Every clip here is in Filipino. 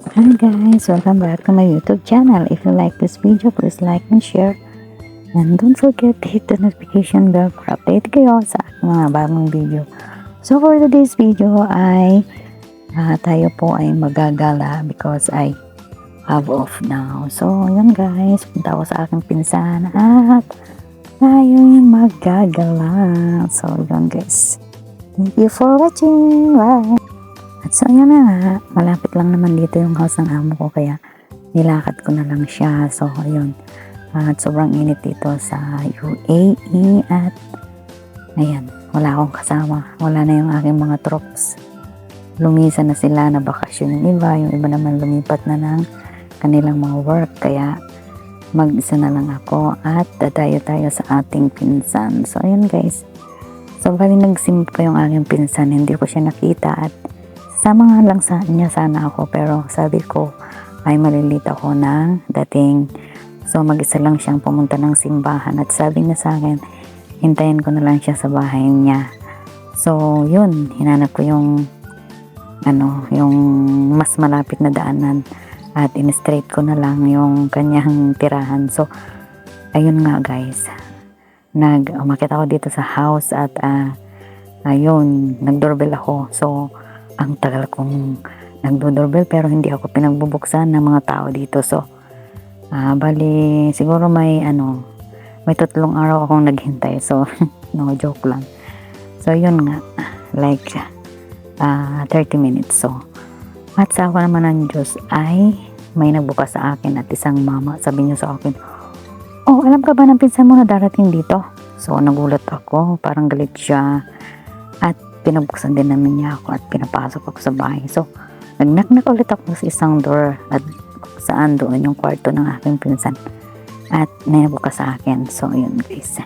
Hi guys, welcome back to my YouTube channel. If you like this video, please like and share. And don't forget to hit the notification bell para update kayo sa aking mga bagong video. So for today's video ay tayo po ay magagala because I have off now. So yun guys, punta ako sa aking pinsan at tayo ay magagala. So yun guys. Thank you for watching. Bye! At so ayan na nga, malapit lang naman dito yung house ng amo ko kaya nilakad ko na lang siya. So ayun, at sobrang init dito sa UAE at ayan, wala akong kasama. Wala na yung aking mga troops. Lumisan na sila na bakasyon yung iba naman lumipat na ng kanilang mga work. Kaya mag-isa na lang ako at dadayo tayo sa ating pinsan. So ayun guys, so bali nagsim pa yung aking pinsan, hindi ko siya nakita at sama nga lang sa niya sana ako pero sabi ko ay malilita ako ng dating. So mag-isa lang siyang pumunta ng simbahan at sabi niya sa akin hintayin ko na lang siya sa bahay niya. So yun, hinanap ko yung yung mas malapit na daanan at in-straight ko na lang yung kanyang tirahan. So ayun nga guys, umakyat ako dito sa house at ayun, nag-doorbell ako. So ang tagal kong nagdo-doorbell pero hindi ako pinagbubuksan ng mga tao dito. So bali siguro may 3 araw akong naghintay. So no, joke lang. So yun nga, like 30 minutes. So at sa ako naman ng Diyos ay may nagbukas sa akin at isang mama. Sabi niya sa akin, "Oh, alam ka ba ng pinsan mo na darating dito?" So nagulat ako, parang galit siya at pinabuksan din naman niya ako at pinapasok ako sa bahay. So nag-knock ulit ako sa isang door at saan doon yung kwarto ng aking pinsan at nabukas sa akin. So yun guys,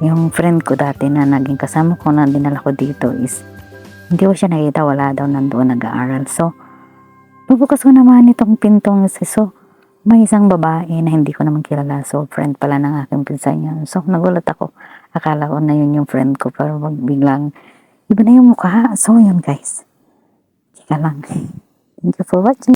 yung friend ko dati na naging kasama ko na dinala ko dito is hindi ko siya nakita, wala daw nandoon nag-aaral. So bubukas ko naman itong pintong so may isang babae na hindi ko naman kilala. So friend pala ng aking pinsan yun. So nagulat ako, akala ko na yun yung friend ko pero biglang iba na yung mukha. So yun guys, chika lang. Thank you for watching.